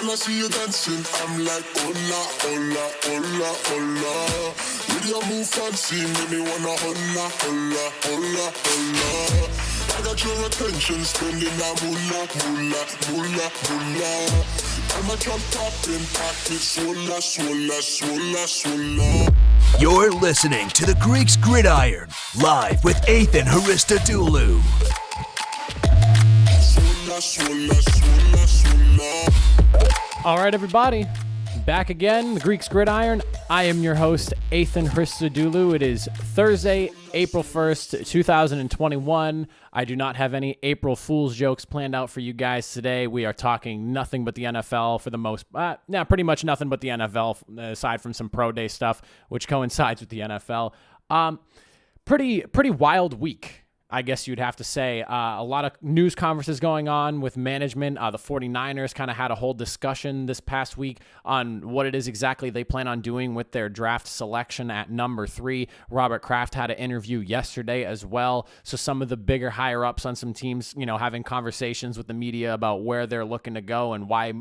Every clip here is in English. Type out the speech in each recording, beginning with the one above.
When I see you dancing, I'm like, hola, hola, hola, hola. With your move fancy, make me wanna hola, hola, hola, hola. I got your attention, spending that moolah, moolah, moolah, moolah. I'm a drop popping, pocket, swola, swola, swola, swola. You're listening to the Greeks Gridiron, live with Ethan Haristadoulou. All right, everybody, back again, the Greeks Gridiron. I am your host, Ethan Haristadoulou. It is Thursday, April 1st, 2021. I do not have any April Fool's jokes planned out for you guys today. We are talking nothing but the NFL for the most, pretty much nothing but the NFL, aside from some pro day stuff, which coincides with the NFL. Pretty wild week, I guess you'd have to say. A lot of news conferences going on with management. The 49ers kind of had a whole discussion this past week on what it is exactly they plan on doing with their draft selection at number 3. Robert Kraft had an interview yesterday as well. So some of the bigger higher ups on some teams, having conversations with the media about where they're looking to go and why,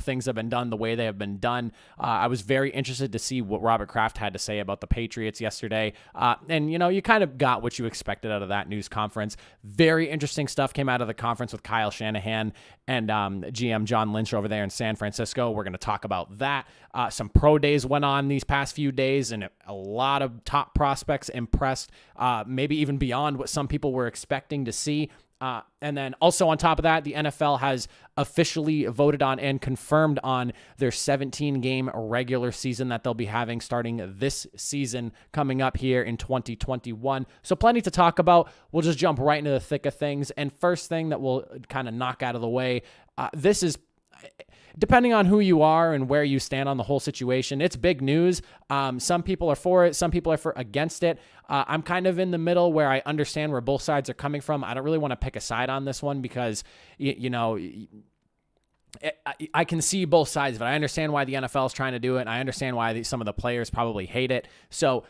things have been done the way they have been done. I was very interested to see what Robert Kraft had to say about the Patriots yesterday. And you kind of got what you expected out of that news conference. Very interesting stuff came out of the conference with Kyle Shanahan and GM John Lynch over there in San Francisco. We're going to talk about that. Some pro days went on these past few days, and a lot of top prospects impressed, maybe even beyond what some people were expecting to see. And then also on top of that, the NFL has officially voted on and confirmed on their 17-game regular season that they'll be having starting this season coming up here in 2021. So plenty to talk about. We'll just jump right into the thick of things. And first thing that we'll kind of knock out of the way, this is, depending on who you are and where you stand on the whole situation, it's big news. Some people are for it. Some people are against it. I'm kind of in the middle where I understand where both sides are coming from. I don't really want to pick a side on this one because, I can see both sides of it. I understand why the NFL is trying to do it, and I understand why some of the players probably hate it. So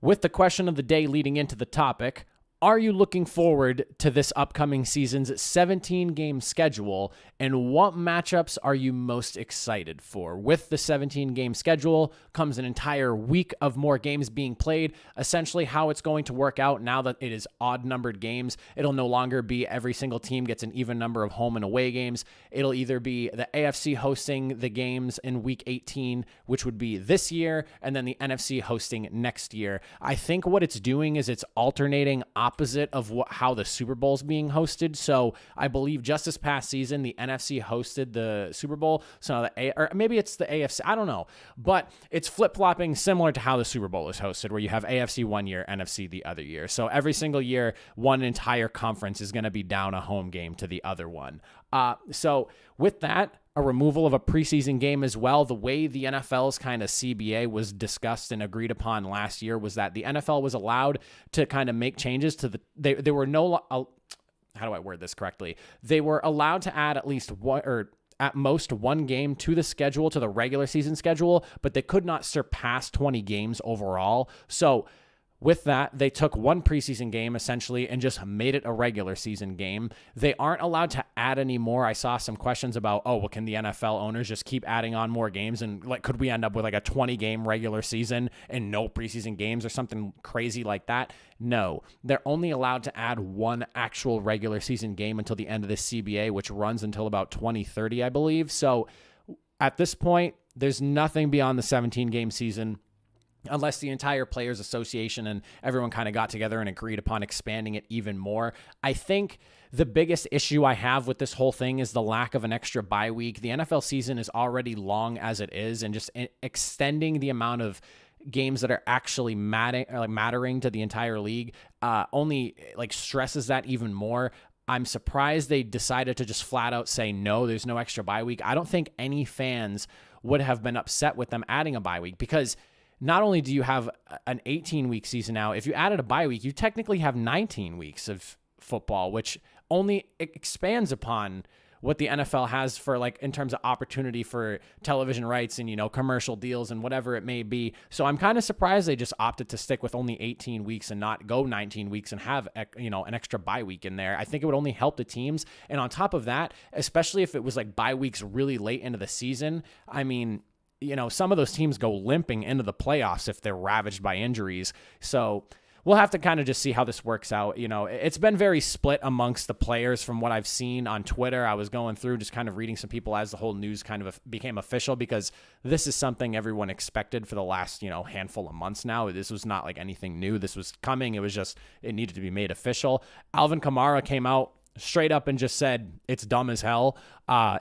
with the question of the day leading into the topic, are you looking forward to this upcoming season's 17-game schedule, and what matchups are you most excited for? With the 17-game schedule comes an entire week of more games being played. Essentially how it's going to work out now that it is odd-numbered games. It'll no longer be every single team gets an even number of home and away games. It'll either be the AFC hosting the games in Week 18, which would be this year, and then the NFC hosting next year. I think what it's doing is it's alternating opposite of how the Super Bowl is being hosted. So I believe just this past season, the NFC hosted the Super Bowl. So or maybe it's the AFC. I don't know. But it's flip-flopping similar to how the Super Bowl is hosted, where you have AFC one year, NFC the other year. So every single year, one entire conference is going to be down a home game to the other one. So with that, a removal of a preseason game as well. The way the NFL's kind of CBA was discussed and agreed upon last year was that the NFL was allowed to kind of make changes to they were no, how do I word this correctly? They were allowed to add at least one or at most one game to the schedule, to the regular season schedule, but they could not surpass 20 games overall. So with that, they took one preseason game essentially and just made it a regular season game. They aren't allowed to add any more. I saw some questions about, can the NFL owners just keep adding on more games? And could we end up with a 20-game regular season and no preseason games or something crazy like that? No, they're only allowed to add one actual regular season game until the end of the CBA, which runs until about 2030, I believe. So at this point, there's nothing beyond the 17-game season, unless the entire Players Association and everyone kind of got together and agreed upon expanding it even more. I think the biggest issue I have with this whole thing is the lack of an extra bye week. The NFL season is already long as it is, and just extending the amount of games that are actually mattering to the entire league only stresses that even more. I'm surprised they decided to just flat out say, no, there's no extra bye week. I don't think any fans would have been upset with them adding a bye week, because not only do you have an 18-week season now, if you added a bye week, you technically have 19 weeks of football, which only expands upon what the NFL has for like in terms of opportunity for television rights and, commercial deals and whatever it may be. So I'm kind of surprised they just opted to stick with only 18 weeks and not go 19 weeks and have, an extra bye week in there. I think it would only help the teams. And on top of that, especially if it was like bye weeks really late into the season, I mean, some of those teams go limping into the playoffs if they're ravaged by injuries. So we'll have to kind of just see how this works out. It's been very split amongst the players from what I've seen on Twitter. I was going through just kind of reading some people as the whole news kind of became official, because this is something everyone expected for the last, handful of months now. This was not like anything new. This was coming. It was just, it needed to be made official. Alvin Kamara came out straight up and just said it's dumb as hell.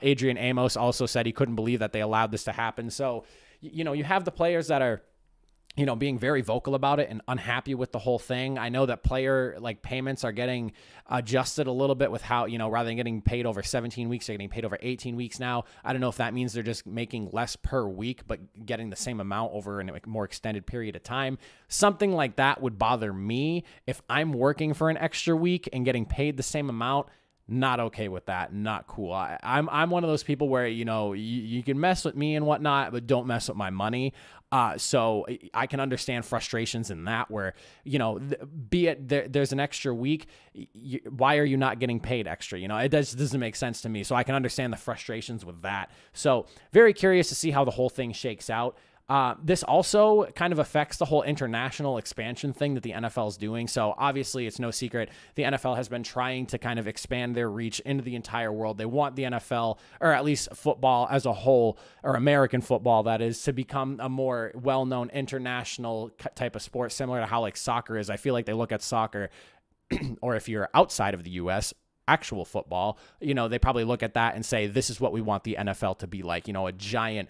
Adrian Amos also said he couldn't believe that they allowed this to happen. So, you have the players that are, being very vocal about it and unhappy with the whole thing. I know that player payments are getting adjusted a little bit with how, rather than getting paid over 17 weeks, they're getting paid over 18 weeks now. I don't know if that means they're just making less per week, but getting the same amount over a more extended period of time. Something like that would bother me if I'm working for an extra week and getting paid the same amount. Not okay with that. Not cool. I'm one of those people where, you can mess with me and whatnot, but don't mess with my money. So I can understand frustrations in that where, be it there's an extra week. Why are you not getting paid extra? It doesn't make sense to me. So I can understand the frustrations with that. So very curious to see how the whole thing shakes out. This also kind of affects the whole international expansion thing that the NFL is doing. So obviously it's no secret. The NFL has been trying to kind of expand their reach into the entire world. They want the NFL, or at least football as a whole, or American football, that is, to become a more well-known international type of sport, similar to how soccer is. I feel like they look at soccer, or if you're outside of the U.S., actual football, they probably look at that and say, this is what we want the NFL to be like, a giant,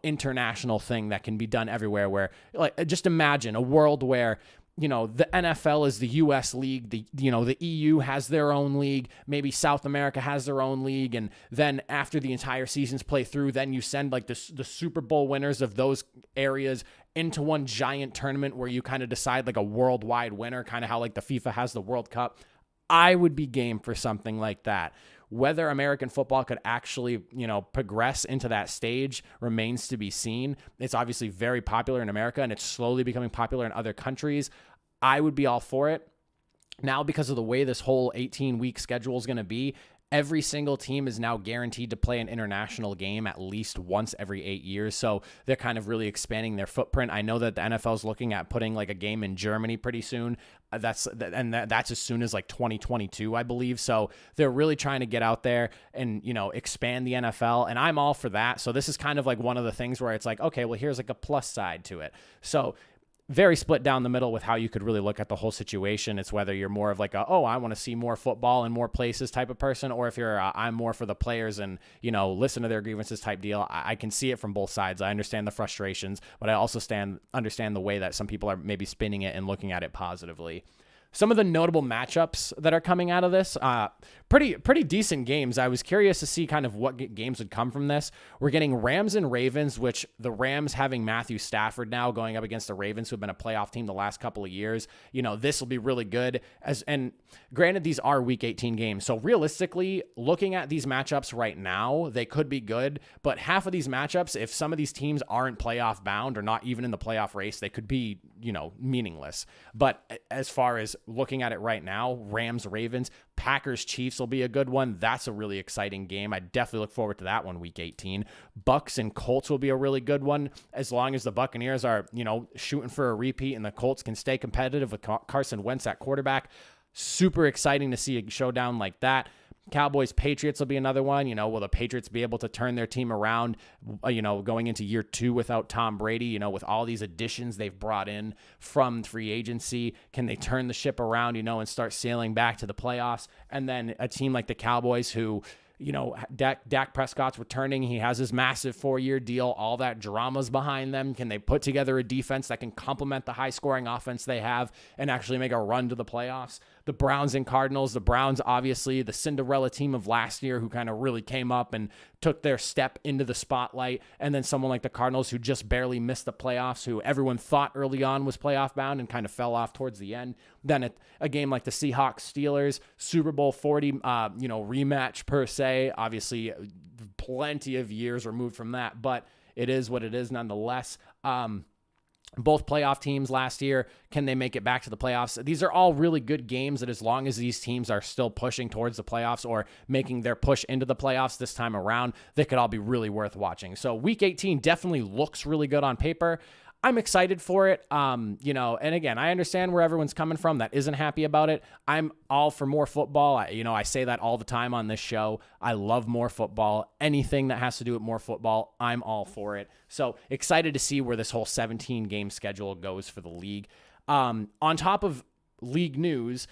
international thing that can be done everywhere, where just imagine a world where, the NFL is the U.S. league, the EU has their own league, maybe South America has their own league, and then after the entire seasons play through, then you send the Super Bowl winners of those areas into one giant tournament where you kind of decide a worldwide winner, kind of how the FIFA has the World Cup. I would be game for something like that. Whether American football could actually, progress into that stage remains to be seen. It's obviously very popular in America, and it's slowly becoming popular in other countries. I would be all for it. Now, because of the way this whole 18-week schedule is going to be, every single team is now guaranteed to play an international game at least once every 8 years. So they're kind of really expanding their footprint. I know that the NFL is looking at putting a game in Germany pretty soon. That's as soon as 2022, I believe. So they're really trying to get out there and, expand the NFL. And I'm all for that. So this is kind of one of the things where it's okay, well, here's a plus side to it. So very split down the middle with how you could really look at the whole situation. It's whether you're more of I want to see more football in more places type of person, or if you're I'm more for the players and, listen to their grievances type deal. I can see it from both sides. I understand the frustrations, but I also understand the way that some people are maybe spinning it and looking at it positively. Some of the notable matchups that are coming out of this, pretty decent games. I was curious to see kind of what games would come from this. We're getting Rams and Ravens, which the Rams having Matthew Stafford now going up against the Ravens, who have been a playoff team the last couple of years. This will be really good. And granted, these are Week 18 games. So realistically, looking at these matchups right now, they could be good. But half of these matchups, if some of these teams aren't playoff bound or not even in the playoff race, they could be, meaningless. But as far as looking at it right now, Rams, Ravens, Packers, Chiefs will be a good one. That's a really exciting game. I definitely look forward to that one, Week 18. Bucks and Colts will be a really good one, as long as the Buccaneers are, shooting for a repeat and the Colts can stay competitive with Carson Wentz at quarterback. Super exciting to see a showdown like that. Cowboys, Patriots will be another one. Will the Patriots be able to turn their team around, going into year 2 without Tom Brady, with all these additions they've brought in from free agency? Can they turn the ship around, and start sailing back to the playoffs? And then a team like the Cowboys who, Dak Prescott's returning. He has his massive 4-year deal. All that drama's behind them. Can they put together a defense that can complement the high-scoring offense they have and actually make a run to the playoffs? the Browns and Cardinals. The Browns, obviously, the Cinderella team of last year who kind of really came up and took their step into the spotlight. And then someone like the Cardinals who just barely missed the playoffs, who everyone thought early on was playoff bound and kind of fell off towards the end. Then a game like the Seahawks-Steelers, Super Bowl 40, rematch per se. Obviously, plenty of years removed from that, but it is what it is nonetheless. Both playoff teams last year, can they make it back to the playoffs? These are all really good games that as long as these teams are still pushing towards the playoffs or making their push into the playoffs this time around, they could all be really worth watching. So Week 18 definitely looks really good on paper. I'm excited for it. And again, I understand where everyone's coming from that isn't happy about it. I'm all for more football. I say that all the time on this show. I love more football. Anything that has to do with more football, I'm all for it. So excited to see where this whole 17-game schedule goes for the league. On top of league news,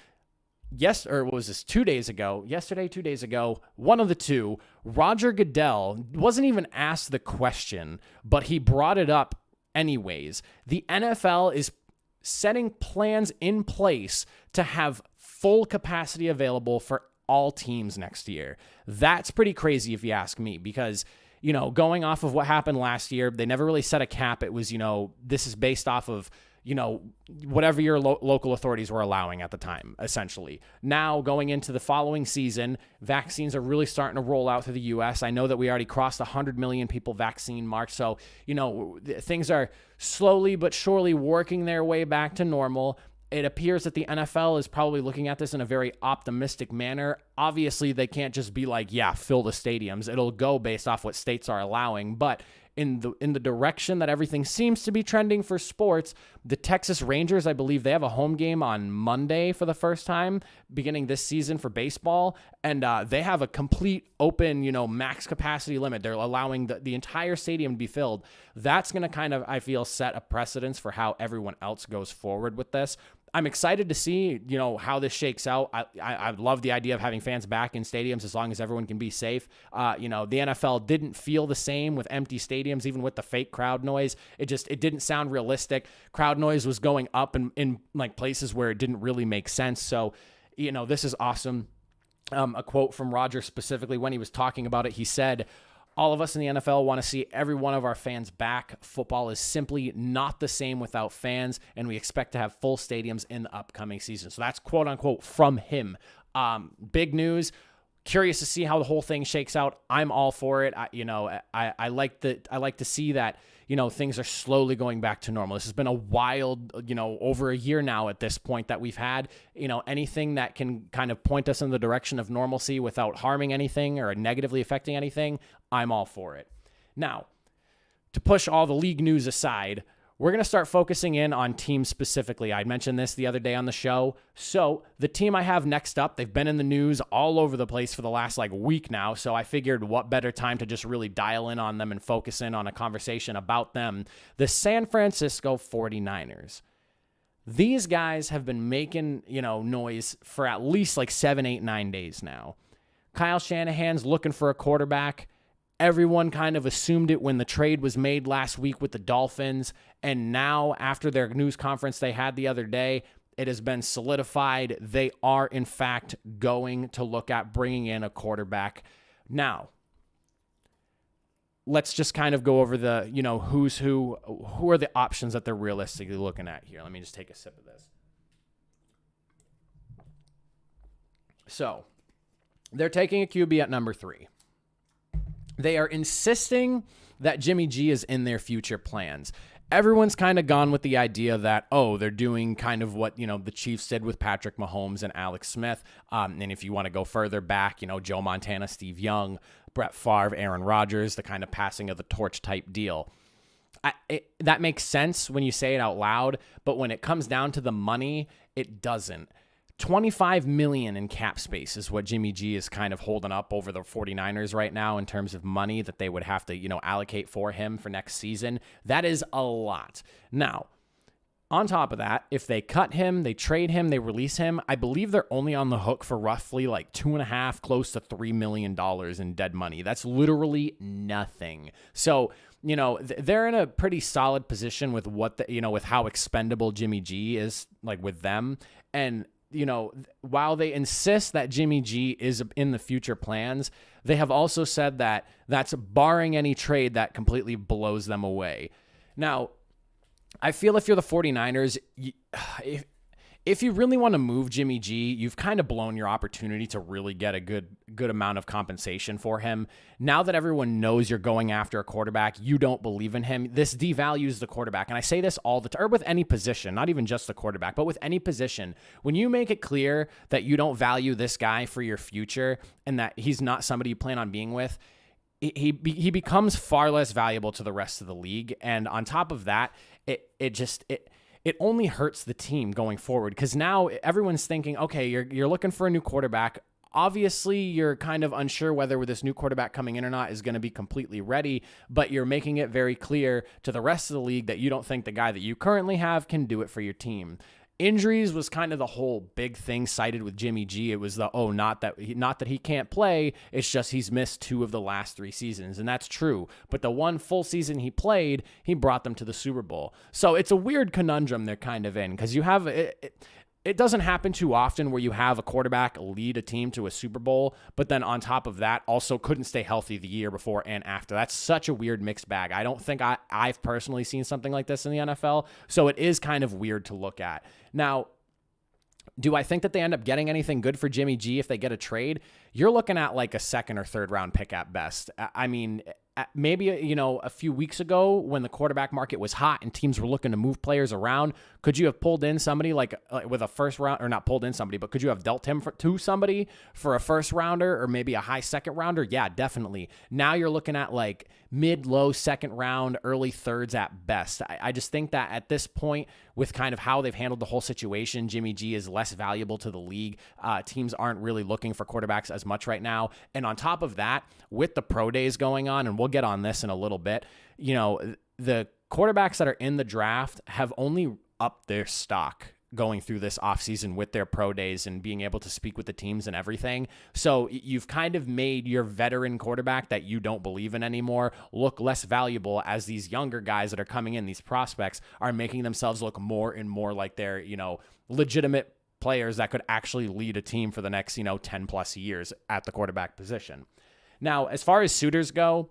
what was this, 2 days ago, yesterday, 2 days ago, one of the two, Roger Goodell wasn't even asked the question, but he brought it up anyways. The NFL is setting plans in place to have full capacity available for all teams next year. That's pretty crazy if you ask me, because, going off of what happened last year, they never really set a cap. It was, this is based off of, whatever your local authorities were allowing at the time, essentially. Now, going into the following season, vaccines are really starting to roll out through the U.S. I know that we already crossed the 100 million people vaccine mark. So, things are slowly but surely working their way back to normal. It appears that the NFL is probably looking at this in a very optimistic manner. Obviously, they can't just be like, yeah, fill the stadiums. It'll go based off what states are allowing. But in the direction that everything seems to be trending for sports, the Texas Rangers, I believe they have a home game on Monday for the first time beginning this season for baseball, and they have a complete open, max capacity limit. They're allowing the entire stadium to be filled. That's going to kind of, I feel, set a precedence for how everyone else goes forward with this. I'm excited to see, how this shakes out. I love the idea of having fans back in stadiums as long as everyone can be safe. The NFL didn't feel the same with empty stadiums, even with the fake crowd noise. It didn't sound realistic. Crowd noise was going up in like places where it didn't really make sense. So, this is awesome. A quote from Roger specifically when he was talking about it, he said, "All of us in the NFL want to see every one of our fans back. Football is simply not the same without fans, and we expect to have full stadiums in the upcoming season." So that's quote unquote from him. Big news. Curious to see how the whole thing shakes out. I'm all for it. I like to see that, things are slowly going back to normal. This has been a wild, over a year now at this point that we've had, anything that can kind of point us in the direction of normalcy without harming anything or negatively affecting anything. I'm all for it. Now, to push all the league news aside, we're going to start focusing in on teams specifically. I mentioned this the other day on the show. So the team I have next up, they've been in the news all over the place for the last week now. So I figured what better time to just really dial in on them and focus in on a conversation about them. The San Francisco 49ers. These guys have been making, noise for at least 7, 8, 9 days now. Kyle Shanahan's looking for a quarterback. Everyone kind of assumed it when the trade was made last week with the Dolphins. And now, after their news conference they had the other day, it has been solidified. They are, in fact, going to look at bringing in a quarterback. Now, let's just kind of go over the, who's who are the options that they're realistically looking at here. Let me just take a sip of this. So, they're taking a QB at number 3. They are insisting that Jimmy G is in their future plans. Everyone's kind of gone with the idea that, they're doing kind of what, the Chiefs did with Patrick Mahomes and Alex Smith. And if you want to go further back, Joe Montana, Steve Young, Brett Favre, Aaron Rodgers, the kind of passing of the torch type deal. That makes sense when you say it out loud, but when it comes down to the money, it doesn't. $25 million in cap space is what Jimmy G is kind of holding up over the 49ers right now in terms of money that they would have to, allocate for him for next season. That is a lot. Now, on top of that, if they cut him, they trade him, they release him, I believe they're only on the hook for roughly $2.5, close to $3 million in dead money. That's literally nothing. So, they're in a pretty solid position with with how expendable Jimmy G is, with them. And while they insist that Jimmy G is in the future plans, they have also said that that's barring any trade that completely blows them away. Now, I feel if you're the 49ers, if you really want to move Jimmy G, you've kind of blown your opportunity to really get a good amount of compensation for him. Now that everyone knows you're going after a quarterback, you don't believe in him. This devalues the quarterback. And I say this all the time, or with any position, not even just the quarterback, but with any position. When you make it clear that you don't value this guy for your future and that he's not somebody you plan on being with, he becomes far less valuable to the rest of the league. And on top of that, it only hurts the team going forward, because now everyone's thinking, okay, you're looking for a new quarterback. Obviously, you're kind of unsure whether this new quarterback coming in or not is going to be completely ready, but you're making it very clear to the rest of the league that you don't think the guy that you currently have can do it for your team. Injuries was kind of the whole big thing cited with Jimmy G. It was not that he can't play, it's just he's missed 2 of the last 3 seasons, and that's true. But the one full season he played, he brought them to the Super Bowl. So it's a weird conundrum they're kind of in, because you have it doesn't happen too often where you have a quarterback lead a team to a Super Bowl, but then on top of that, also couldn't stay healthy the year before and after. That's such a weird mixed bag. I don't think I've personally seen something like this in the NFL, so it is kind of weird to look at. Now, do I think that they end up getting anything good for Jimmy G if they get a trade? You're looking at like a 2nd or 3rd round pick at best. I mean, maybe, a few weeks ago when the quarterback market was hot and teams were looking to move players around, could you have pulled in somebody like with a 1st round, or not pulled in somebody, but could you have dealt him to somebody for a 1st rounder or maybe a high 2nd rounder? Yeah, definitely. Now you're looking at like mid-low 2nd round, early 3rds at best. I just think that at this point, with kind of how they've handled the whole situation, Jimmy G is less valuable to the league. Teams aren't really looking for quarterbacks as much right now. And on top of that, with the pro days going on, and we'll get on this in a little bit, the quarterbacks that are in the draft have only upped their stock going through this offseason with their pro days and being able to speak with the teams and everything. So you've kind of made your veteran quarterback that you don't believe in anymore look less valuable, as these younger guys that are coming in, these prospects, are making themselves look more and more like they're, legitimate players that could actually lead a team for the next, 10 plus years at the quarterback position. Now, as far as suitors go,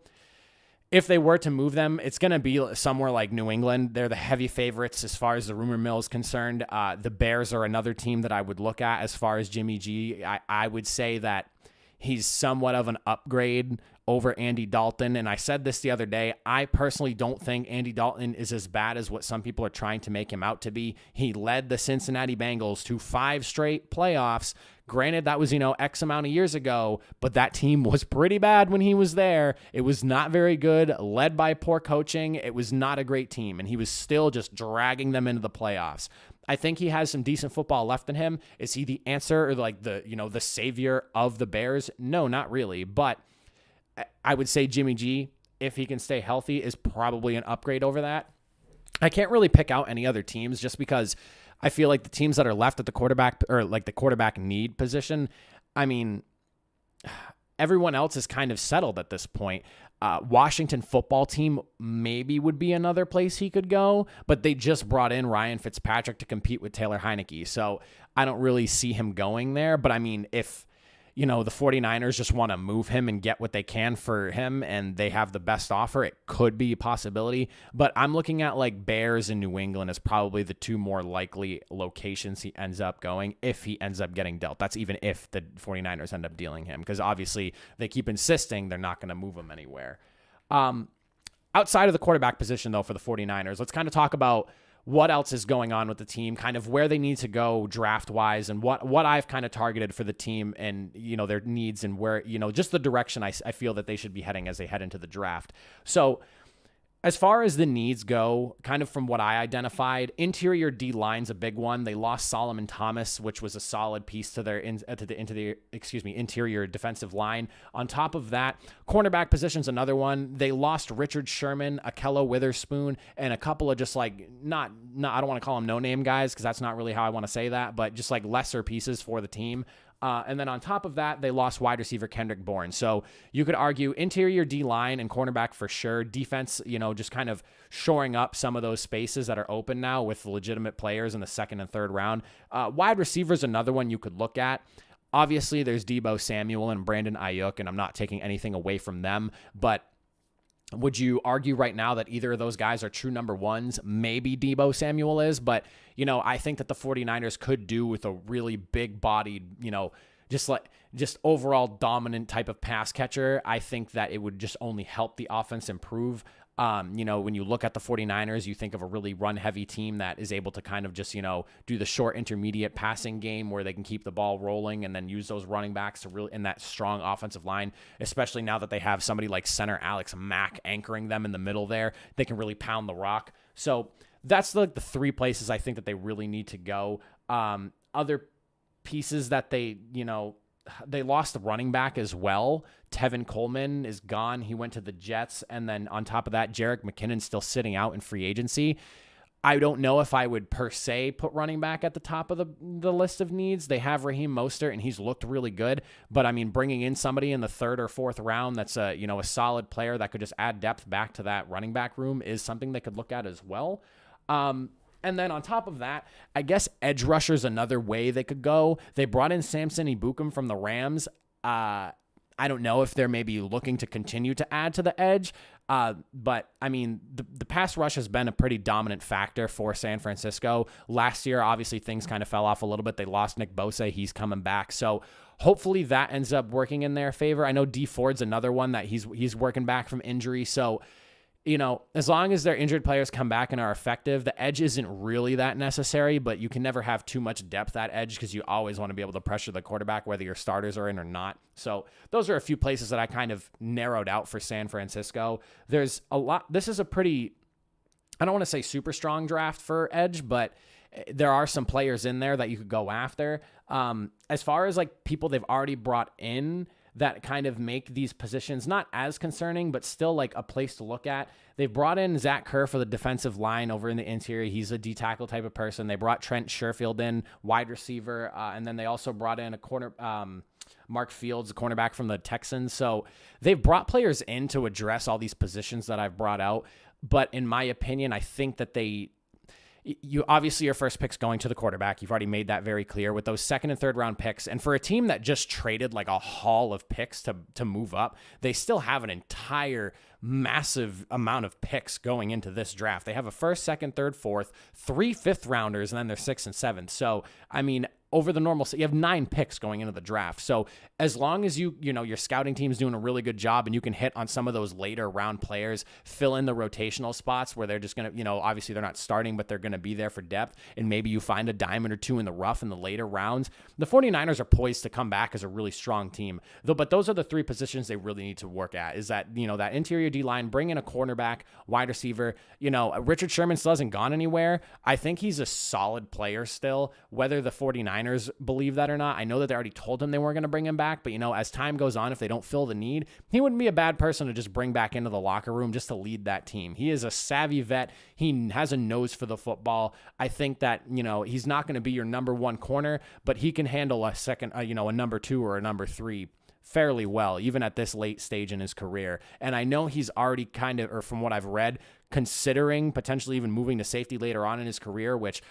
if they were to move them, it's going to be somewhere like New England. They're the heavy favorites as far as the rumor mill is concerned. The Bears are another team that I would look at as far as Jimmy G. I would say that he's somewhat of an upgrade over Andy Dalton. And I said this the other day, I personally don't think Andy Dalton is as bad as what some people are trying to make him out to be. He led the Cincinnati Bengals to 5 straight playoffs. Granted, that was, X amount of years ago, but that team was pretty bad when he was there. It was not very good, led by poor coaching. It was not a great team, and he was still just dragging them into the playoffs. I think he has some decent football left in him. Is he the answer, or like the savior of the Bears? No, not really. But I would say Jimmy G, if he can stay healthy, is probably an upgrade over that. I can't really pick out any other teams just because I feel like the teams that are left at the quarterback, or like the quarterback need position, I mean, everyone else is kind of settled at this point. Washington football team maybe would be another place he could go, but they just brought in Ryan Fitzpatrick to compete with Taylor Heineke. So I don't really see him going there. But I mean, if the 49ers just want to move him and get what they can for him and they have the best offer, it could be a possibility. But I'm looking at like Bears and New England as probably the 2 more likely locations he ends up going if he ends up getting dealt. That's even if the 49ers end up dealing him, because obviously they keep insisting they're not going to move him anywhere. Outside of the quarterback position, though, for the 49ers, let's kind of talk about what else is going on with the team, kind of where they need to go draft-wise, and what I've kind of targeted for the team and, their needs and where, just the direction I feel that they should be heading as they head into the draft. So as far as the needs go, kind of from what I identified, interior D-line's a big one. They lost Solomon Thomas, which was a solid piece to their interior defensive line. On top of that, cornerback position's another one. They lost Richard Sherman, Akello Witherspoon, and a couple of just like not I don't want to call them no-name guys because that's not really how I want to say that, but just like lesser pieces for the team. And then on top of that, they lost wide receiver Kendrick Bourne. So you could argue interior D-line and cornerback for sure. Defense, just kind of shoring up some of those spaces that are open now with legitimate players in the second and third round. Wide receiver is another one you could look at. Obviously, there's Deebo Samuel and Brandon Ayuk, and I'm not taking anything away from them, but would you argue right now that either of those guys are true number ones? Maybe Deebo Samuel is, but, I think that the 49ers could do with a really big-bodied, just overall dominant type of pass catcher. I think that it would just only help the offense improve. When you look at the 49ers, you think of a really run-heavy team that is able to kind of just, do the short intermediate passing game where they can keep the ball rolling and then use those running backs to really in that strong offensive line, especially now that they have somebody like center Alex Mack anchoring them in the middle there. They can really pound the rock. So that's the three places I think that they really need to go. Other pieces that they lost the running back as well. Tevin Coleman is gone. He went to the Jets. And then on top of that, Jerick McKinnon's still sitting out in free agency. I don't know if I would per se put running back at the top of the list of needs. They have Raheem Mostert, and he's looked really good. But, bringing in somebody in the third or fourth round that's a solid player that could just add depth back to that running back room is something they could look at as well. And then on top of that, I guess edge rusher is another way they could go. They brought in Samson Ebukam from the Rams. I don't know if they're maybe looking to continue to add to the edge. But the pass rush has been a pretty dominant factor for San Francisco. Last year, obviously, things kind of fell off a little bit. They lost Nick Bosa. He's coming back. So hopefully that ends up working in their favor. I know Dee Ford's another one that he's working back from injury. So as long as their injured players come back and are effective, the edge isn't really that necessary, but you can never have too much depth at edge because you always want to be able to pressure the quarterback, whether your starters are in or not. So those are a few places that I kind of narrowed out for San Francisco. There's a lot. This is a pretty, I don't want to say super strong draft for edge, but there are some players in there that you could go after. As far as like people they've already brought in, that kind of make these positions not as concerning, but still like a place to look at. They've brought in Zach Kerr for the defensive line over in the interior. He's a D-tackle type of person. They brought Trent Sherfield in, wide receiver, and then they also brought in a corner, Mark Fields, a cornerback from the Texans. So they've brought players in to address all these positions that I've brought out. But in my opinion, I think that you obviously your first pick's going to the quarterback. You've already made that very clear with those second and third round picks. And for a team that just traded like a haul of picks to move up, they still have an entire massive amount of picks going into this draft. They have a first, second, third, fourth, 3 fifth rounders, and then they're 6th and 7th. So, over the normal, you have 9 picks going into the draft. So as long as your scouting team's doing a really good job and you can hit on some of those later round players, fill in the rotational spots where they're just going to, obviously they're not starting, but they're going to be there for depth. And maybe you find a diamond or two in the rough in the later rounds. The 49ers are poised to come back as a really strong team but those are the 3 positions they really need to work at is that, that interior D line, bring in a cornerback, wide receiver, Richard Sherman still hasn't gone anywhere. I think he's a solid player still, whether the 49ers believe that or not. I know that they already told him they weren't going to bring him back, but as time goes on, if they don't fill the need, he wouldn't be a bad person to just bring back into the locker room just to lead that team. He is a savvy vet. He has a nose for the football. I think that, he's not going to be your number 1 corner, but he can handle a second, a number 2 or a number 3 fairly well, even at this late stage in his career. And I know he's already kind of, or from what I've read, considering potentially even moving to safety later on in his career, which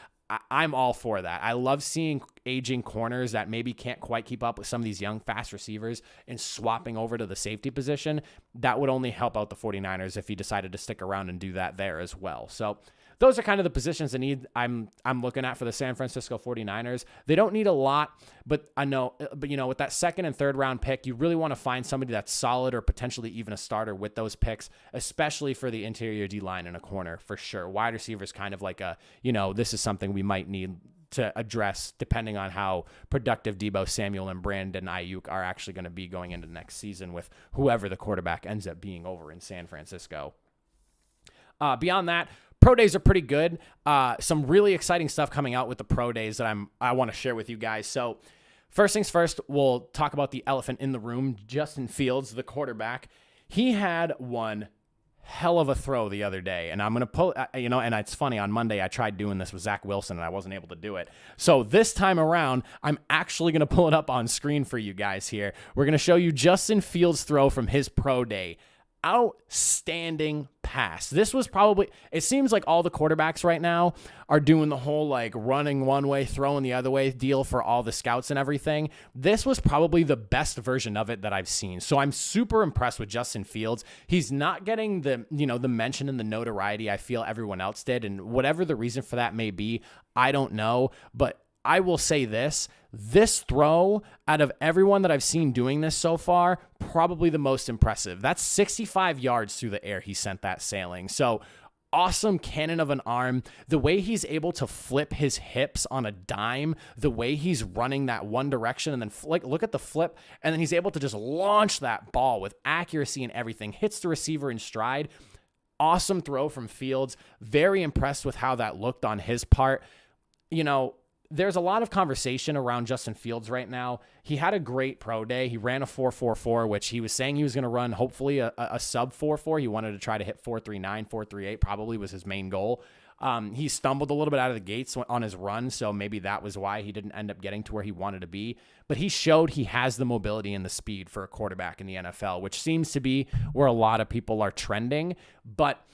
I'm all for that. I love seeing aging corners that maybe can't quite keep up with some of these young, fast receivers and swapping over to the safety position. That would only help out the 49ers if he decided to stick around and do that there as well. So those are kind of the positions they need. I'm looking at for the San Francisco 49ers. They don't need a lot, but with that second and third round pick, you really want to find somebody that's solid or potentially even a starter with those picks, especially for the interior D line and a corner for sure. Wide receiver is kind of like this is something we might need to address depending on how productive Deebo Samuel and Brandon Ayuk are actually going to be going into next season with whoever the quarterback ends up being over in San Francisco. Beyond that, pro days are pretty good. Some really exciting stuff coming out with the pro days that I want to share with you guys. So first things first, we'll talk about the elephant in the room. Justin Fields, the quarterback, he had one hell of a throw the other day. And I'm going to pull, and it's funny, on Monday I tried doing this with Zach Wilson and I wasn't able to do it. So this time around, I'm actually going to pull it up on screen for you guys here. We're going to show you Justin Fields' throw from his pro day. Outstanding pass. This was probably, it seems like all the quarterbacks right now are doing the whole like running one way, throwing the other way deal for all the scouts and everything. This was probably the best version of it that I've seen. So I'm super impressed with Justin Fields. He's not getting the mention and the notoriety I feel everyone else did. And whatever the reason for that may be, I don't know. But I will say this throw, out of everyone that I've seen doing this so far, probably the most impressive. That's 65 yards through the air he sent that sailing. So awesome cannon of an arm. The way he's able to flip his hips on a dime, the way he's running that one direction and then look at the flip, and then he's able to just launch that ball with accuracy and everything, hits the receiver in stride. Awesome throw from Fields. Very impressed with how that looked on his part. There's a lot of conversation around Justin Fields right now. He had a great pro day. He ran a 4.44, which he was saying he was going to run hopefully a sub 4.4. He wanted to try to hit 4.39, 4.38 probably was his main goal. He stumbled a little bit out of the gates on his run, so maybe that was why he didn't end up getting to where he wanted to be. But he showed he has the mobility and the speed for a quarterback in the NFL, which seems to be where a lot of people are trending. But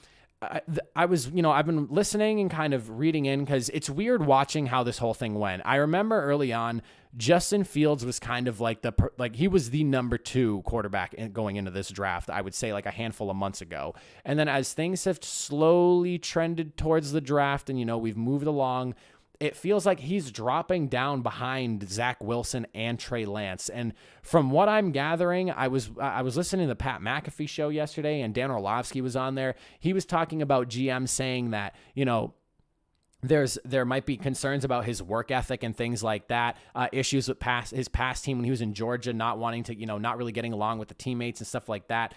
I've been listening and kind of reading in because it's weird watching how this whole thing went. I remember early on, Justin Fields was kind of like he was the number 2 quarterback going into this draft, I would say like a handful of months ago. And then as things have slowly trended towards the draft and, we've moved along, it feels like he's dropping down behind Zach Wilson and Trey Lance. And from what I'm gathering, I was listening to the Pat McAfee show yesterday, and Dan Orlovsky was on there. He was talking about GM saying that, there might be concerns about his work ethic and things like that, issues with his past team when he was in Georgia, not wanting to, not really getting along with the teammates and stuff like that.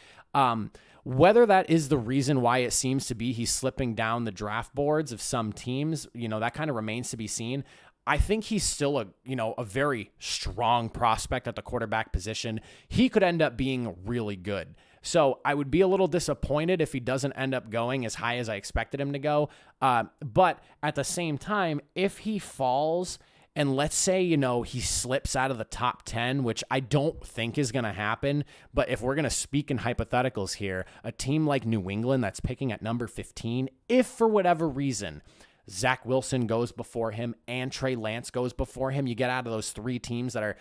Whether that is the reason why it seems to be he's slipping down the draft boards of some teams, that kind of remains to be seen. I think he's still a very strong prospect at the quarterback position. He could end up being really good. So I would be a little disappointed if he doesn't end up going as high as I expected him to go. But at the same time, if he falls, and let's say, he slips out of the top 10, which I don't think is going to happen. But if we're going to speak in hypotheticals here, a team like New England that's picking at number 15, if for whatever reason Zach Wilson goes before him and Trey Lance goes before him, you get out of those 3 teams that are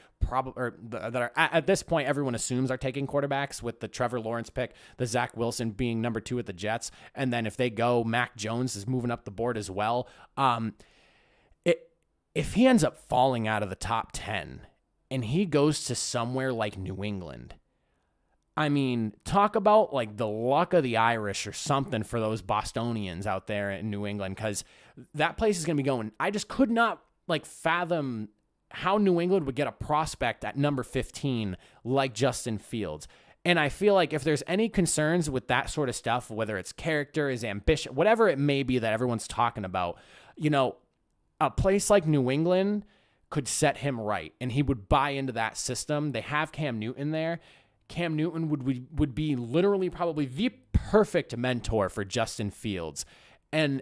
at this point, everyone assumes are taking quarterbacks, with the Trevor Lawrence pick, the Zach Wilson being number 2 at the Jets. And then if they go, Mac Jones is moving up the board as well. If he ends up falling out of the top 10 and he goes to somewhere like New England, I mean, talk about like the luck of the Irish or something for those Bostonians out there in New England, because that place is going to be going. I just could not fathom how New England would get a prospect at number 15 like Justin Fields. And I feel like if there's any concerns with that sort of stuff, whether it's character, his ambition, whatever it may be that everyone's talking about, a place like New England could set him right, and he would buy into that system. They have Cam Newton there. Cam Newton would be literally probably the perfect mentor for Justin Fields. And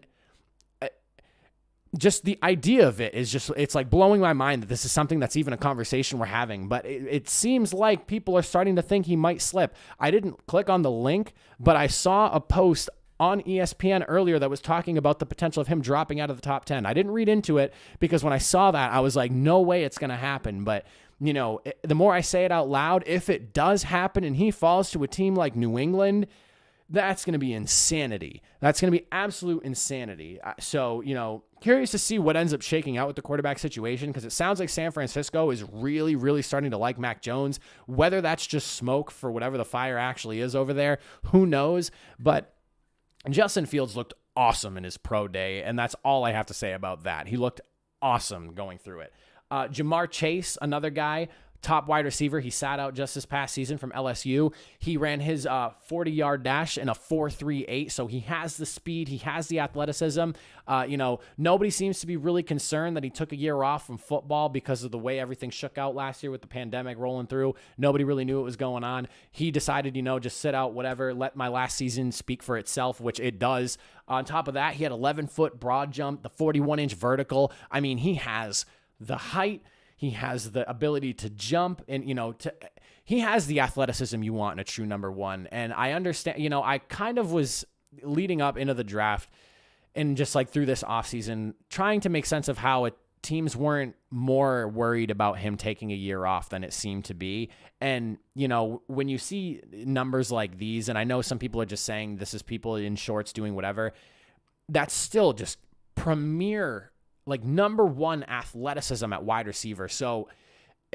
just the idea of it is it's like blowing my mind that this is something that's even a conversation we're having. But it seems like people are starting to think he might slip. I didn't click on the link, but I saw a post on ESPN earlier that was talking about the potential of him dropping out of the top 10. I didn't read into it because when I saw that, I was like, no way it's going to happen. But, the more I say it out loud, if it does happen and he falls to a team like New England, that's going to be insanity. That's going to be absolute insanity. So, curious to see what ends up shaking out with the quarterback situation, because it sounds like San Francisco is really, really starting to like Mac Jones. Whether that's just smoke for whatever the fire actually is over there, who knows? But Justin Fields looked awesome in his pro day, and that's all I have to say about that. He looked awesome going through it. Jamar Chase, another guy, top wide receiver. He sat out just this past season from LSU. He ran his 40-yard dash in a 4.38, so he has the speed. He has the athleticism. Nobody seems to be really concerned that he took a year off from football because of the way everything shook out last year with the pandemic rolling through. Nobody really knew what was going on. He decided, just sit out, whatever, let my last season speak for itself, which it does. On top of that, he had 11-foot broad jump, the 41-inch vertical. I mean, he has the height. He has the ability to jump, and, he has the athleticism you want in a true number one. And I understand, I kind of was leading up into the draft and just like through this offseason, trying to make sense of how teams weren't more worried about him taking a year off than it seemed to be. And, when you see numbers like these, and I know some people are just saying this is people in shorts doing whatever, that's still just premier, like number one athleticism at wide receiver. So,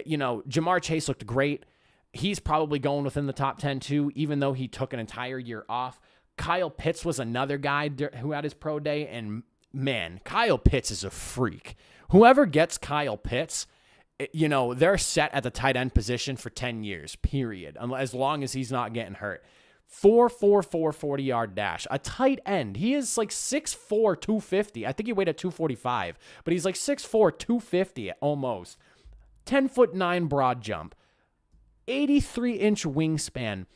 Jamar Chase looked great. He's probably going within the top 10 too, even though he took an entire year off. Kyle Pitts was another guy who had his pro day, and man, Kyle Pitts is a freak. Whoever gets Kyle Pitts, they're set at the tight end position for 10 years, period, as long as he's not getting hurt. 4.44 40-yard dash. A tight end. He is like 6'4", 250. I think he weighed at 245, but he's like 6'4", 250 almost. 10'9" broad jump. 83-inch wingspan.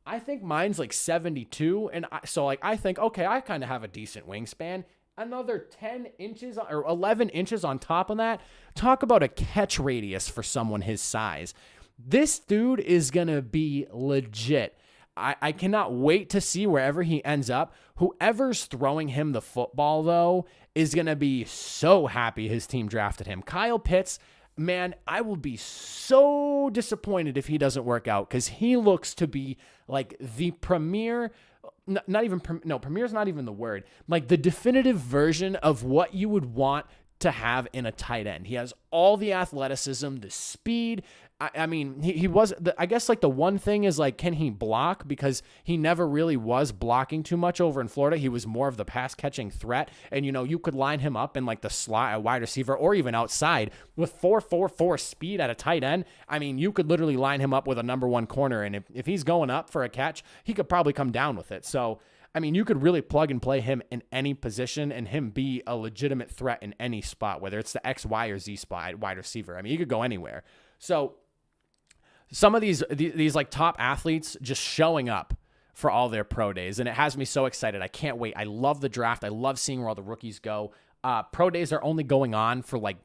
I think mine's like 72, and I think, okay, I kind of have a decent wingspan. Another 10 inches or 11 inches on top of that. Talk about a catch radius for someone his size. This dude is going to be legit. I cannot wait to see wherever he ends up. Whoever's throwing him the football, though, is going to be so happy his team drafted him. Kyle Pitts, man, I will be so disappointed if he doesn't work out, because he looks to be like the premier, premier's not even the word, like the definitive version of what you would want to have in a tight end. He has all the athleticism, the speed. I mean, he was, I guess like the one thing is like, can he block? Because he never really was blocking too much over in Florida. He was more of the pass catching threat. And, you could line him up in like the slot, a wide receiver, or even outside with 4.44 speed at a tight end. I mean, you could literally line him up with a number one corner. And if he's going up for a catch, he could probably come down with it. So, I mean, you could really plug and play him in any position and him be a legitimate threat in any spot, whether it's the X, Y, or Z spot, wide receiver. I mean, he could go anywhere. So some of these like top athletes just showing up for all their pro days, and it has me so excited. I can't wait. I love the draft. I love seeing where all the rookies go. Pro days are only going on for like,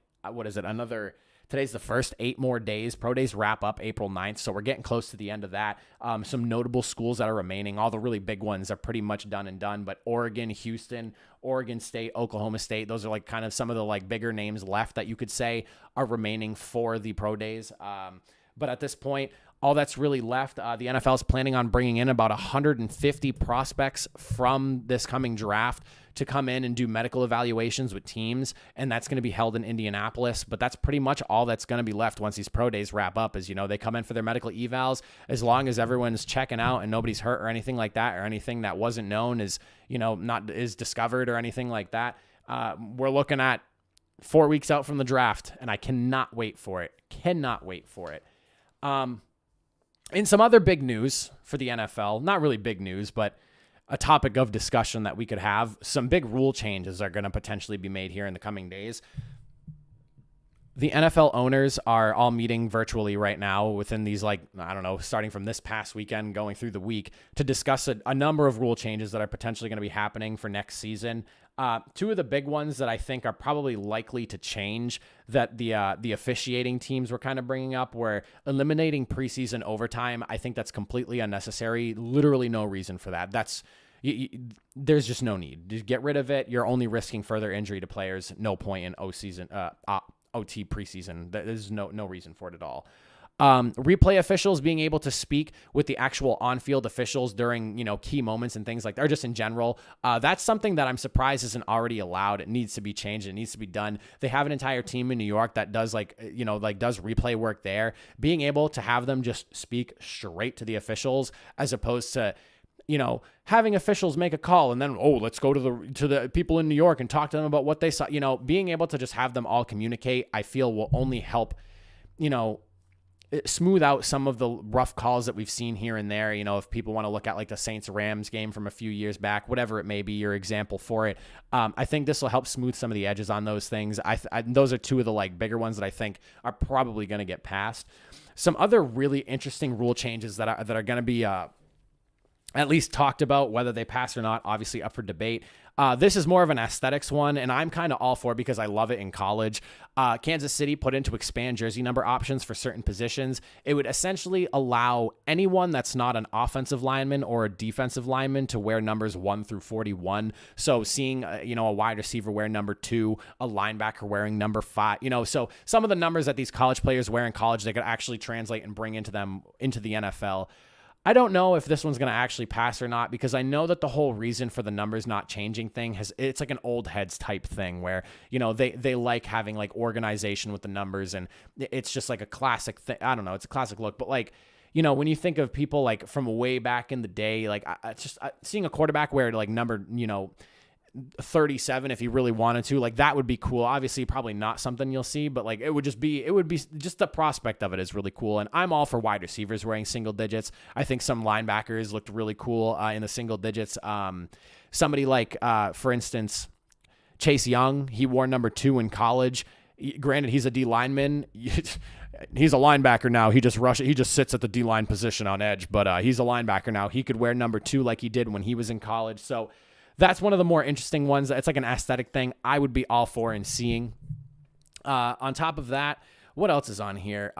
today's the first 8 more days. Pro days wrap up April 9th, so we're getting close to the end of that. Some notable schools that are remaining, all the really big ones are pretty much done, but Oregon, Houston, Oregon State, Oklahoma State, those are like kind of some of the like bigger names left that you could say are remaining for the pro days. But at this point, all that's really left, the NFL is planning on bringing in about 150 prospects from this coming draft to come in and do medical evaluations with teams, and that's going to be held in Indianapolis. But that's pretty much all that's going to be left once these pro days wrap up is, they come in for their medical evals. As long as everyone's checking out and nobody's hurt or anything like that, or anything that wasn't known is, is discovered or anything like that, we're looking at 4 weeks out from the draft, and I cannot wait for it. In some other big news for the NFL, not really big news, but a topic of discussion that we could have, some big rule changes are going to potentially be made here in the coming days. The NFL owners are all meeting virtually right now within these, starting from this past weekend, going through the week, to discuss a number of rule changes that are potentially going to be happening for next season. Two of the big ones that I think are probably likely to change that the officiating teams were kind of bringing up were eliminating preseason overtime. I think that's completely unnecessary. Literally no reason for that. There's just no need. Just get rid of it. You're only risking further injury to players. No point in OT preseason. There's no reason for it at all. Replay officials being able to speak with the actual on-field officials during, key moments and things like that, or just in general. That's something that I'm surprised isn't already allowed. It needs to be changed. It needs to be done. They have an entire team in New York that does does replay work there. Being able to have them just speak straight to the officials as opposed to, having officials make a call and then, let's go to the people in New York and talk to them about what they saw. Being able to just have them all communicate, I feel will only help, smooth out some of the rough calls that we've seen here and there. If people want to look at like the Saints-Rams game from a few years back, whatever it may be, your example for it, I think this will help smooth some of the edges on those things. Those are two of the like bigger ones that I think are probably going to get passed. Some other really interesting rule changes that are going to be at least talked about, whether they pass or not, obviously up for debate. This is more of an aesthetics one, and I'm kind of all for it because I love it in college. Kansas City put in to expand jersey number options for certain positions. It would essentially allow anyone that's not an offensive lineman or a defensive lineman to wear numbers 1 through 41. So seeing, a wide receiver wear number 2, a linebacker wearing number 5, so some of the numbers that these college players wear in college, they could actually translate and bring into the NFL. I don't know if this one's going to actually pass or not, because I know that the whole reason for the numbers not changing thing it's like an old heads type thing where, they like having like organization with the numbers, and it's just like a classic thing. I don't know. It's a classic look, but like, when you think of people like from way back in the day, like seeing a quarterback wear like number, 37 if he really wanted to, like that would be cool. Obviously probably not something you'll see, but like it would be just the prospect of it is really cool. And I'm all for wide receivers wearing single digits. I think some linebackers looked really cool in the single digits. Somebody like for instance Chase Young, he wore number 2 in college. Granted, he's a D lineman. He's a linebacker now. He just sits at the D line position on edge, but he's a linebacker now. He could wear number 2 like he did when he was in college. So that's one of the more interesting ones. It's like an aesthetic thing I would be all for in seeing. On top of that, what else is on here?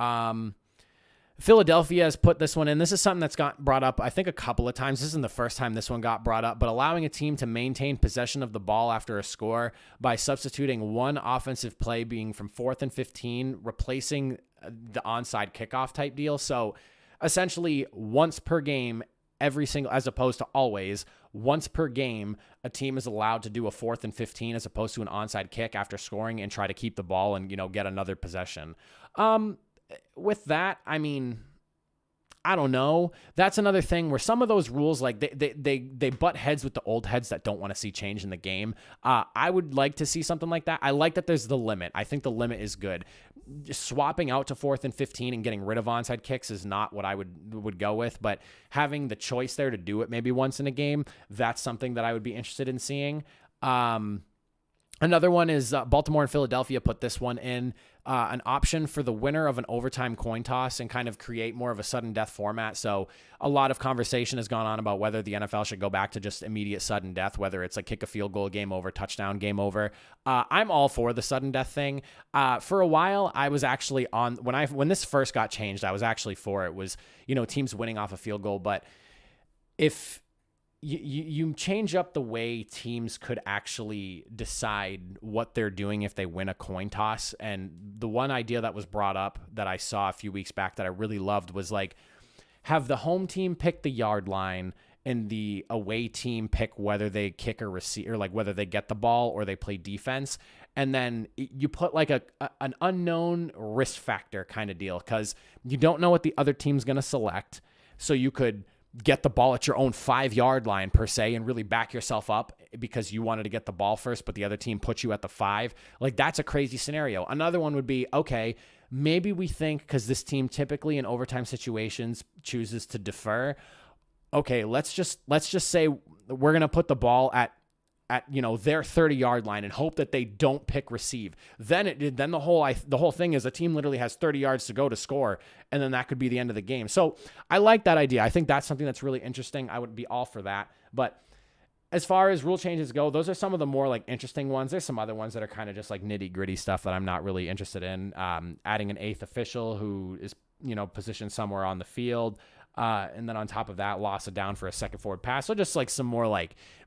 Philadelphia has put this one in. This is something that's got brought up, I think, a couple of times. This isn't the first time this one got brought up, but allowing a team to maintain possession of the ball after a score by substituting one offensive play being from 4th and 15, replacing the onside kickoff type deal. So essentially once per game, as opposed to always, once per game, a team is allowed to do a 4th and 15 as opposed to an onside kick after scoring and try to keep the ball and, get another possession. With that, I mean, I don't know. That's another thing where some of those rules, like they butt heads with the old heads that don't want to see change in the game. I would like to see something like that. I like that there's the limit. I think the limit is good. Just swapping out to 4th and 15 and getting rid of onside kicks is not what I would go with, but having the choice there to do it maybe once in a game, that's something that I would be interested in seeing. Another one is Baltimore and Philadelphia put this one in, an option for the winner of an overtime coin toss and kind of create more of a sudden death format. So a lot of conversation has gone on about whether the NFL should go back to just immediate sudden death, whether it's like kick a field goal, game over, touchdown, game over. I'm all for the sudden death thing. For a while, I was actually on when this first got changed, I was actually for it. Was, teams winning off a field goal, but if you change up the way teams could actually decide what they're doing if they win a coin toss. And the one idea that was brought up that I saw a few weeks back that I really loved was like, have the home team pick the yard line and the away team pick whether they kick or receive, or like whether they get the ball or they play defense. And then you put like an unknown risk factor kind of deal, because you don't know what the other team's going to select. So you could get the ball at your own 5-yard line per se and really back yourself up because you wanted to get the ball first, but the other team put you at the 5. Like, that's a crazy scenario. Another one would be, okay, maybe we think, because this team typically in overtime situations chooses to defer. Okay, let's just say we're going to put the ball at their 30-yard line and hope that they don't pick receive. Then the whole thing is a team literally has 30 yards to go to score, and then that could be the end of the game. So I like that idea. I think that's something that's really interesting. I would be all for that. But as far as rule changes go, those are some of the more like interesting ones. There's some other ones that are kind of just like nitty-gritty stuff that I'm not really interested in. Adding an 8th official who is positioned somewhere on the field. And then on top of that, loss of down for a second forward pass. So just like some more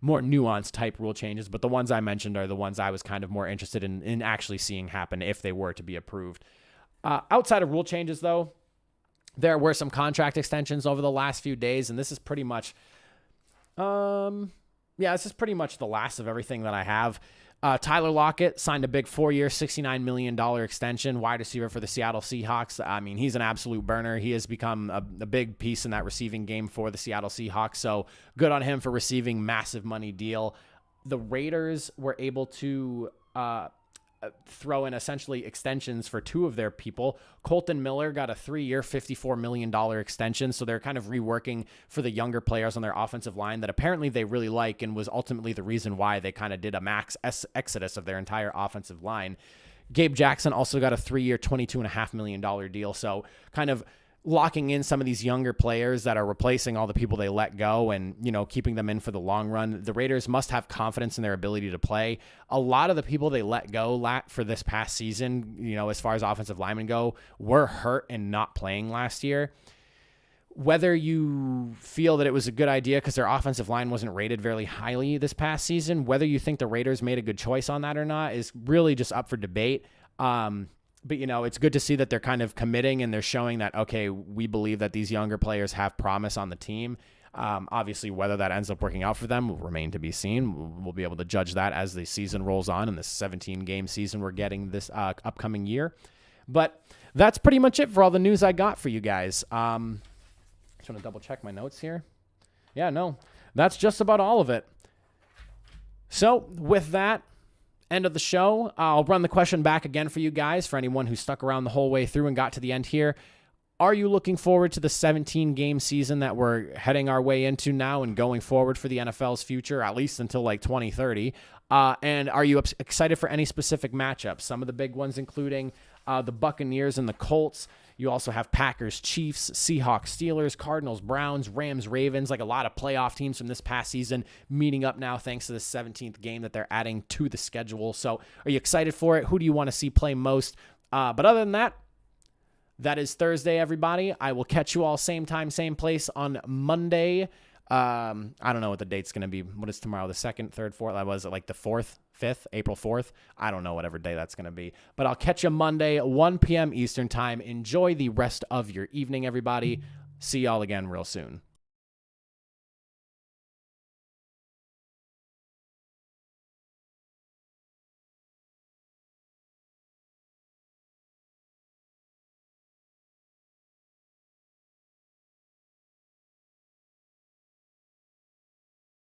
nuanced type rule changes. But the ones I mentioned are the ones I was kind of more interested in actually seeing happen if they were to be approved. Outside of rule changes, though, there were some contract extensions over the last few days. And this is pretty much, this is pretty much the last of everything that I have. Tyler Lockett signed a big 4-year, $69 million extension, wide receiver for the Seattle Seahawks. I mean, he's an absolute burner. He has become a big piece in that receiving game for the Seattle Seahawks. So good on him for receiving massive money deal. The Raiders were able to throw in essentially extensions for 2 of their people. Colton Miller got a 3-year, $54 million extension. So they're kind of reworking for the younger players on their offensive line that apparently they really like, and was ultimately the reason why they kind of did a max exodus of their entire offensive line. Gabe Jackson also got a 3-year, $22.5 million deal. So kind of locking in some of these younger players that are replacing all the people they let go and, keeping them in for the long run. The Raiders must have confidence in their ability to play. A lot of the people they let go for this past season, as far as offensive linemen go, were hurt and not playing last year. Whether you feel that it was a good idea because their offensive line wasn't rated very highly this past season, whether you think the Raiders made a good choice on that or not is really just up for debate. But, it's good to see that they're kind of committing and they're showing that, okay, we believe that these younger players have promise on the team. Obviously, whether that ends up working out for them will remain to be seen. We'll be able to judge that as the season rolls on in the 17-game season we're getting this upcoming year. But that's pretty much it for all the news I got for you guys. Just want to double check my notes here. Yeah, no, that's just about all of it. So with that, end of the show. I'll run the question back again for you guys, for anyone who stuck around the whole way through and got to the end here. Are you looking forward to the 17-game season that we're heading our way into now and going forward for the NFL's future, at least until like 2030? And are you excited for any specific matchups? Some of the big ones including the Buccaneers and the Colts. You also have Packers, Chiefs, Seahawks, Steelers, Cardinals, Browns, Rams, Ravens, like a lot of playoff teams from this past season meeting up now thanks to the 17th game that they're adding to the schedule. So are you excited for it? Who do you want to see play most? But other than that, that is Thursday, everybody. I will catch you all same time, same place on Monday. I don't know what the date's going to be. What is tomorrow? The 2nd, 3rd, 4th? Was it like the 4th, 5th, April 4th? I don't know, whatever day that's going to be. But I'll catch you Monday, 1 p.m. Eastern time. Enjoy the rest of your evening, everybody. See y'all again real soon.